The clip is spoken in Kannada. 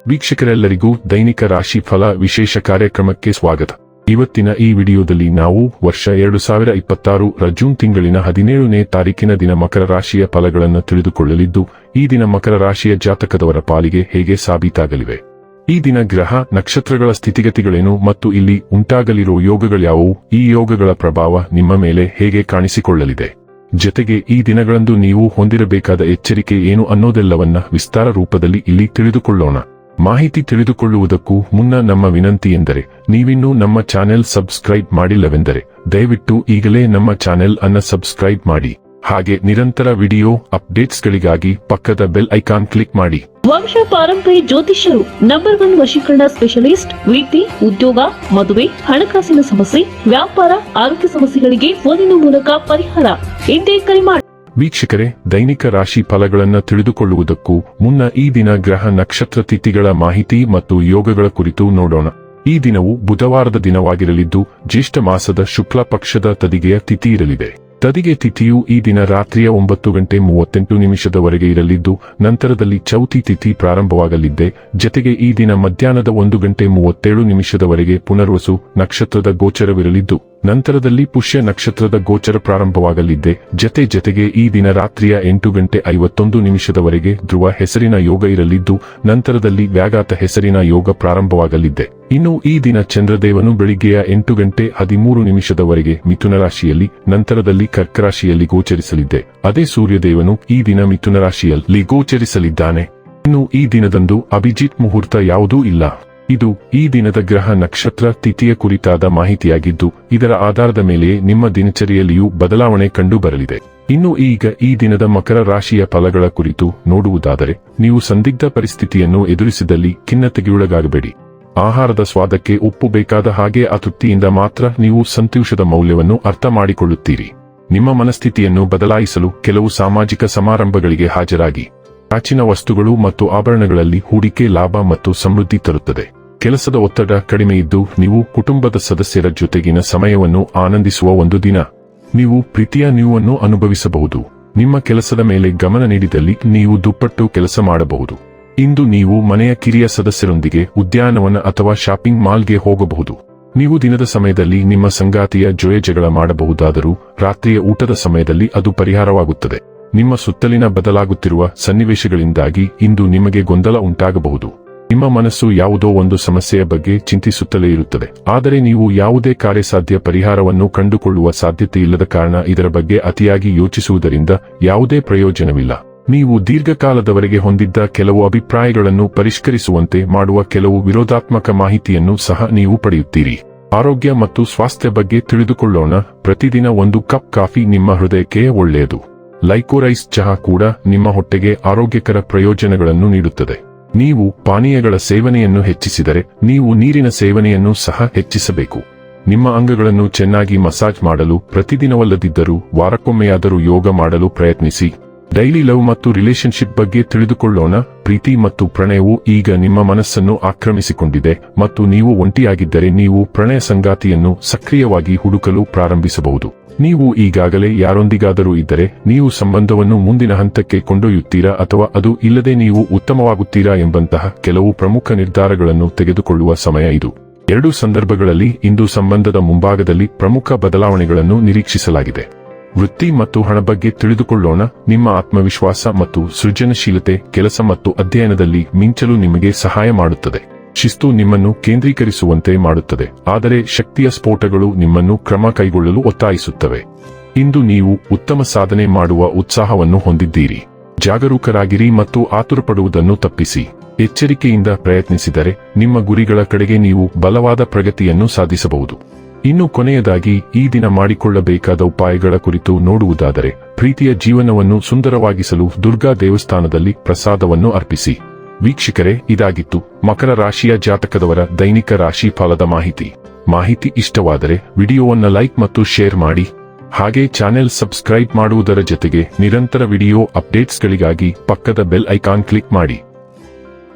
ವೀಕ್ಷಕರೆಲ್ಲರಿಗೂ ದೈನಿಕ ರಾಶಿ ಫಲ ವಿಶೇಷ ಕಾರ್ಯಕ್ರಮಕ್ಕೆ ಸ್ವಾಗತ. ಇವತ್ತಿನ ಈ ವಿಡಿಯೋದಲ್ಲಿ ನಾವು ವರ್ಷ 2026 ಜೂನ್ ತಿಂಗಳಿನ 17ನೇ ತಾರೀಕಿನ ದಿನ ಮಕರ ರಾಶಿಯ ಫಲಗಳನ್ನು ತಿಳಿದುಕೊಳ್ಳಲಿದ್ದು, ಈ ದಿನ ಮಕರ ರಾಶಿಯ ಜಾತಕದವರ ಪಾಲಿಗೆ ಹೇಗೆ ಸಾಬೀತಾಗಲಿವೆ, ಈ ದಿನ ಗ್ರಹ ನಕ್ಷತ್ರಗಳ ಸ್ಥಿತಿಗತಿಗಳೇನು ಮತ್ತು ಇಲ್ಲಿ ಉಂಟಾಗಲಿರುವ ಯೋಗಗಳ್ಯಾವುವು, ಈ ಯೋಗಗಳ ಪ್ರಭಾವ ನಿಮ್ಮ ಮೇಲೆ ಹೇಗೆ ಕಾಣಿಸಿಕೊಳ್ಳಲಿದೆ, ಜೊತೆಗೆ ಈ ದಿನಗಳಂದು ನೀವು ಹೊಂದಿರಬೇಕಾದ ಎಚ್ಚರಿಕೆ ಏನು ಅನ್ನೋದೆಲ್ಲವನ್ನ ವಿಸ್ತಾರ ರೂಪದಲ್ಲಿ ಇಲ್ಲಿ ತಿಳಿದುಕೊಳ್ಳೋಣ. ಮಾಹಿತಿ ತಿಳಿದುಕೊಳ್ಳುವುದಕ್ಕೂ ಮುನ್ನ ನಮ್ಮ ವಿನಂತಿ ಎಂದರೆ, ನೀವಿನ್ನೂ ನಮ್ಮ ಚಾನೆಲ್ ಸಬ್ಸ್ಕ್ರೈಬ್ ಮಾಡಿಲ್ಲವೆಂದರೆ ದಯವಿಟ್ಟು ಈಗಲೇ ನಮ್ಮ ಚಾನೆಲ್ ಅನ್ನು ಸಬ್ಸ್ಕ್ರೈಬ್ ಮಾಡಿ. ಹಾಗೆ ನಿರಂತರ ವಿಡಿಯೋ ಅಪ್ಡೇಟ್ಸ್ಗಳಿಗಾಗಿ ಪಕ್ಕದ ಬೆಲ್ ಐಕಾನ್ ಕ್ಲಿಕ್ ಮಾಡಿ. ವಂಶ ಪಾರಂಪರ್ಯ ಜ್ಯೋತಿಷ್ಯರು ನಂಬರ್ 1 ವಶೀಕರಣ ಸ್ಪೆಷಲಿಸ್ಟ್. ವೃತ್ತಿ, ಉದ್ಯೋಗ, ಮದುವೆ, ಹಣಕಾಸಿನ ಸಮಸ್ಯೆ, ವ್ಯಾಪಾರ, ಆರೋಗ್ಯ ಸಮಸ್ಯೆಗಳಿಗೆ ಫೋನಿನ ಮೂಲಕ ಪರಿಹಾರ. ಇಂದೇ ಕರೆ ಮಾಡಿ. ವೀಕ್ಷಕರೇ, ದೈನಿಕ ರಾಶಿ ಫಲಗಳನ್ನು ತಿಳಿದುಕೊಳ್ಳುವುದಕ್ಕೂ ಮುನ್ನ ಈ ದಿನ ಗ್ರಹ ನಕ್ಷತ್ರ ತಿಥಿಗಳ ಮಾಹಿತಿ ಮತ್ತು ಯೋಗಗಳ ಕುರಿತು ನೋಡೋಣ. ಈ ದಿನವು ಬುಧವಾರದ ದಿನವಾಗಿರಲಿದ್ದು, ಜ್ಯೇಷ್ಠ ಮಾಸದ ಶುಕ್ಲ ಪಕ್ಷದ ತದಿಗೆಯ ತಿಥಿ ಇರಲಿದೆ. ತದಿಗೆ ತಿಥಿಯು ಈ ದಿನ ರಾತ್ರಿಯ 9:38 ಇರಲಿದ್ದು, ನಂತರದಲ್ಲಿ ಚೌತಿ ತಿಥಿ ಪ್ರಾರಂಭವಾಗಲಿದ್ದೆ. ಜತೆಗೆ ಈ ದಿನ ಮಧ್ಯಾಹ್ನದ 1:37 ಪುನರ್ವಸು ನಕ್ಷತ್ರದ ಗೋಚರವಿರಲಿದ್ದು, ನಂತರದಲ್ಲಿ ಪುಷ್ಯ ನಕ್ಷತ್ರದ ಗೋಚರ ಪ್ರಾರಂಭವಾಗಲಿದ್ದೆ. ಜತೆಗೆ ಈ ದಿನ ರಾತ್ರಿಯ 8:51 ಧ್ರುವ ಹೆಸರಿನ ಯೋಗ ಇರಲಿದ್ದು, ನಂತರದಲ್ಲಿ ವ್ಯಾಘಾತ ಹೆಸರಿನ ಯೋಗ ಪ್ರಾರಂಭವಾಗಲಿದ್ದೆ. ಇನ್ನು ಈ ದಿನ ಚಂದ್ರದೇವನು ಬೆಳಿಗ್ಗೆಯ 8:13 ಮಿಥುನ ರಾಶಿಯಲ್ಲಿ, ನಂತರದಲ್ಲಿ ಕರ್ಕ ರಾಶಿಯಲ್ಲಿ ಗೋಚರಿಸಲಿದ್ದೆ. ಅದೇ ಸೂರ್ಯದೇವನು ಈ ದಿನ ಮಿಥುನ ರಾಶಿಯಲ್ಲಿ ಗೋಚರಿಸಲಿದ್ದಾನೆ. ಇನ್ನು ಈ ದಿನದಂದು ಅಭಿಜಿತ್ ಮುಹೂರ್ತ ಯಾವುದೂ ಇಲ್ಲ. ಇದು ಈ ದಿನದ ಗ್ರಹ ನಕ್ಷತ್ರ ತಿಥಿಯ ಕುರಿತಾದ ಮಾಹಿತಿಯಾಗಿದ್ದು, ಇದರ ಆಧಾರದ ಮೇಲೆ ನಿಮ್ಮ ದಿನಚರಿಯಲ್ಲಿಯೂ ಬದಲಾವಣೆ ಕಂಡು ಬರಲಿದೆ. ಇನ್ನು ಈಗ ಈ ದಿನದ ಮಕರ ರಾಶಿಯ ಫಲಗಳ ಕುರಿತು ನೋಡುವುದಾದರೆ, ನೀವು ಸಂದಿಗ್ಧ ಪರಿಸ್ಥಿತಿಯನ್ನು ಎದುರಿಸಿದಲ್ಲಿ ಖಿನ್ನತೆಗೊಳಗಾಗಬೇಡಿ. ಆಹಾರದ ಸ್ವಾದಕ್ಕೆ ಉಪ್ಪು ಬೇಕಾದ ಹಾಗೆ ಆ ತೃಪ್ತಿಯಿಂದ ಮಾತ್ರ ನೀವು ಸಂತೋಷದ ಮೌಲ್ಯವನ್ನು ಅರ್ಥ ಮಾಡಿಕೊಳ್ಳುತ್ತೀರಿ. ನಿಮ್ಮ ಮನಸ್ಥಿತಿಯನ್ನು ಬದಲಾಯಿಸಲು ಕೆಲವು ಸಾಮಾಜಿಕ ಸಮಾರಂಭಗಳಿಗೆ ಹಾಜರಾಗಿ. ಪ್ರಾಚೀನ ವಸ್ತುಗಳು ಮತ್ತು ಆಭರಣಗಳಲ್ಲಿ ಹೂಡಿಕೆ ಲಾಭ ಮತ್ತು ಸಮೃದ್ಧಿ ತರುತ್ತದೆ. ಕೆಲಸದ ಒತ್ತಡ ಕಡಿಮೆಯಿದ್ದು ನೀವು ಕುಟುಂಬದ ಸದಸ್ಯರ ಜೊತೆಗಿನ ಸಮಯವನ್ನು ಆನಂದಿಸುವ ಒಂದು ದಿನ. ನೀವು ಪ್ರೀತಿಯ ನೀವನ್ನು ಅನುಭವಿಸಬಹುದು. ನಿಮ್ಮ ಕೆಲಸದ ಮೇಲೆ ಗಮನ ನೀಡಿದಲ್ಲಿ ನೀವು ದುಪ್ಪಟ್ಟು ಕೆಲಸ ಮಾಡಬಹುದು. ಇಂದು ನೀವು ಮನೆಯ ಕಿರಿಯ ಸದಸ್ಯರೊಂದಿಗೆ ಉದ್ಯಾನವನ ಅಥವಾ ಶಾಪಿಂಗ್ ಮಾಲ್ಗೆ ಹೋಗಬಹುದು. ನೀವು ದಿನದ ಸಮಯದಲ್ಲಿ ನಿಮ್ಮ ಸಂಗಾತಿಯ ಜೊತೆ ಜಗಳ ಮಾಡಬಹುದಾದರೂ ರಾತ್ರಿಯ ಊಟದ ಸಮಯದಲ್ಲಿ ಅದು ಪರಿಹಾರವಾಗುತ್ತದೆ. ನಿಮ್ಮ ಸುತ್ತಲಿನ ಬದಲಾಗುತ್ತಿರುವ ಸನ್ನಿವೇಶಗಳಿಂದಾಗಿ ಇಂದು ನಿಮಗೆ ಗೊಂದಲ ಉಂಟಾಗಬಹುದು. ನಿಮ್ಮ ಮನಸ್ಸು ಯಾವುದೋ ಒಂದು ಸಮಸ್ಯೆಯ ಬಗ್ಗೆ ಚಿಂತಿಸುತ್ತಲೇ ಇರುತ್ತದೆ. ಆದರೆ ನೀವು ಯಾವುದೇ ಕಾರ್ಯಸಾಧ್ಯ ಪರಿಹಾರವನ್ನು ಕಂಡುಕೊಳ್ಳುವ ಸಾಧ್ಯತೆ ಇಲ್ಲದ ಕಾರಣ ಇದರ ಬಗ್ಗೆ ಅತಿಯಾಗಿ ಯೋಚಿಸುವುದರಿಂದ ಯಾವುದೇ ಪ್ರಯೋಜನವಿಲ್ಲ. ನೀವು ದೀರ್ಘಕಾಲದವರೆಗೆ ಹೊಂದಿದ್ದ ಕೆಲವು ಅಭಿಪ್ರಾಯಗಳನ್ನು ಪರಿಷ್ಕರಿಸುವಂತೆ ಮಾಡುವ ಕೆಲವು ವಿರೋಧಾತ್ಮಕ ಮಾಹಿತಿಯನ್ನು ಸಹ ನೀವು ಪಡೆಯುತ್ತೀರಿ. ಆರೋಗ್ಯ ಮತ್ತು ಸ್ವಾಸ್ಥ್ಯ ಬಗ್ಗೆ ತಿಳಿದುಕೊಳ್ಳೋಣ. ಪ್ರತಿದಿನ 1 ಕಪ್ ಕಾಫಿ ನಿಮ್ಮ ಹೃದಯಕ್ಕೆ ಒಳ್ಳೆಯದು. ಲೈಕೋರೈಸ್ ಚಹಾ ಕೂಡ ನಿಮ್ಮ ಹೊಟ್ಟೆಗೆ ಆರೋಗ್ಯಕರ ಪ್ರಯೋಜನಗಳನ್ನು ನೀಡುತ್ತದೆ. ನೀವು ಪಾನೀಯಗಳ ಸೇವನೆಯನ್ನು ಹೆಚ್ಚಿಸಿದರೆ ನೀವು ನೀರಿನ ಸೇವನೆಯನ್ನು ಸಹ ಹೆಚ್ಚಿಸಬೇಕು. ನಿಮ್ಮ ಅಂಗಗಳನ್ನು ಚೆನ್ನಾಗಿ ಮಸಾಜ್ ಮಾಡಲು ಪ್ರತಿದಿನವಲ್ಲದಿದ್ದರೂ ವಾರಕ್ಕೊಮ್ಮೆಯಾದರೂ ಯೋಗ ಮಾಡಲು ಪ್ರಯತ್ನಿಸಿ. ಡೈಲಿ ಲವ್ ಮತ್ತು ರಿಲೇಶನ್ಶಿಪ್ ಬಗ್ಗೆ ತಿಳಿದುಕೊಳ್ಳೋಣ. ಪ್ರೀತಿ ಮತ್ತು ಪ್ರಣಯವು ಈಗ ನಿಮ್ಮ ಮನಸ್ಸನ್ನು ಆಕ್ರಮಿಸಿಕೊಂಡಿದೆ ಮತ್ತು ನೀವು ಒಂಟಿಯಾಗಿದ್ದರೆ ನೀವು ಪ್ರಣಯ ಸಂಗಾತಿಯನ್ನು ಸಕ್ರಿಯವಾಗಿ ಹುಡುಕಲು ಪ್ರಾರಂಭಿಸಬಹುದು. ನೀವು ಈಗಾಗಲೇ ಯಾರೊಂದಿಗಾದರೂ ಇದ್ದರೆ ನೀವು ಸಂಬಂಧವನ್ನು ಮುಂದಿನ ಹಂತಕ್ಕೆ ಕೊಂಡೊಯ್ಯುತ್ತೀರಾ ಅಥವಾ ಅದು ಇಲ್ಲದೆ ನೀವು ಉತ್ತಮವಾಗುತ್ತೀರಾ ಎಂಬಂತಹ ಕೆಲವು ಪ್ರಮುಖ ನಿರ್ಧಾರಗಳನ್ನು ತೆಗೆದುಕೊಳ್ಳುವ ಸಮಯ ಇದು. ಎರಡೂ ಸಂದರ್ಭಗಳಲ್ಲಿ ಇಂದು ಸಂಬಂಧದ ಮುಂಭಾಗದಲ್ಲಿ ಪ್ರಮುಖ ಬದಲಾವಣೆಗಳನ್ನು ನಿರೀಕ್ಷಿಸಲಾಗಿದೆ. ವೃತ್ತಿ ಮತ್ತು ಹಣ ಬಗ್ಗೆ ತಿಳಿದುಕೊಳ್ಳೋಣ. ನಿಮ್ಮ ಆತ್ಮವಿಶ್ವಾಸ ಮತ್ತು ಸೃಜನಶೀಲತೆ ಕೆಲಸ ಮತ್ತು ಅಧ್ಯಯನದಲ್ಲಿ ಮಿಂಚಲು ನಿಮಗೆ ಸಹಾಯ ಮಾಡುತ್ತದೆ. ಶಿಸ್ತು ನಿಮ್ಮನ್ನು ಕೇಂದ್ರೀಕರಿಸುವಂತೆ ಮಾಡುತ್ತದೆ, ಆದರೆ ಶಕ್ತಿಯ ಸ್ಫೋಟಗಳು ನಿಮ್ಮನ್ನು ಕ್ರಮ ಕೈಗೊಳ್ಳಲು ಒತ್ತಾಯಿಸುತ್ತವೆ. ಇಂದು ನೀವು ಉತ್ತಮ ಸಾಧನೆ ಮಾಡುವ ಉತ್ಸಾಹವನ್ನು ಹೊಂದಿದ್ದೀರಿ. ಜಾಗರೂಕರಾಗಿರಿ ಮತ್ತು ಆತುರಪಡುವುದನ್ನು ತಪ್ಪಿಸಿ. ಎಚ್ಚರಿಕೆಯಿಂದ ಪ್ರಯತ್ನಿಸಿದರೆ ನಿಮ್ಮ ಗುರಿಗಳ ಕಡೆಗೆ ನೀವು ಬಲವಾದ ಪ್ರಗತಿಯನ್ನು ಸಾಧಿಸಬಹುದು. ಇನ್ನು ಕೊನೆಯದಾಗಿ ಈ ದಿನ ಮಾಡಿಕೊಳ್ಳಬೇಕಾದ ಉಪಾಯಗಳ ಕುರಿತು ನೋಡುವುದಾದರೆ, ಪ್ರೀತಿಯ ಜೀವನವನ್ನು ಸುಂದರವಾಗಿಸಲು ದುರ್ಗಾ ದೇವಸ್ಥಾನದಲ್ಲಿ ಪ್ರಸಾದವನ್ನು ಅರ್ಪಿಸಿ. ವೀಕ್ಷಕರೇ, ಇದಾಗಿತ್ತು ಮಕರ ರಾಶಿಯ ಜಾತಕದವರ ದೈನಿಕ ರಾಶಿ ಫಲದ ಮಾಹಿತಿ ಇಷ್ಟವಾದರೆ ವಿಡಿಯೋವನ್ನು ಲೈಕ್ ಮತ್ತು ಶೇರ್ ಮಾಡಿ. ಹಾಗೆ ಚಾನೆಲ್ ಸಬ್ಸ್ಕ್ರೈಬ್ ಮಾಡುವುದರ ಜೊತೆಗೆ ನಿರಂತರ ವಿಡಿಯೋ ಅಪ್ಡೇಟ್ಸ್ಗಳಿಗಾಗಿ ಪಕ್ಕದ ಬೆಲ್ ಐಕಾನ್ ಕ್ಲಿಕ್ ಮಾಡಿ.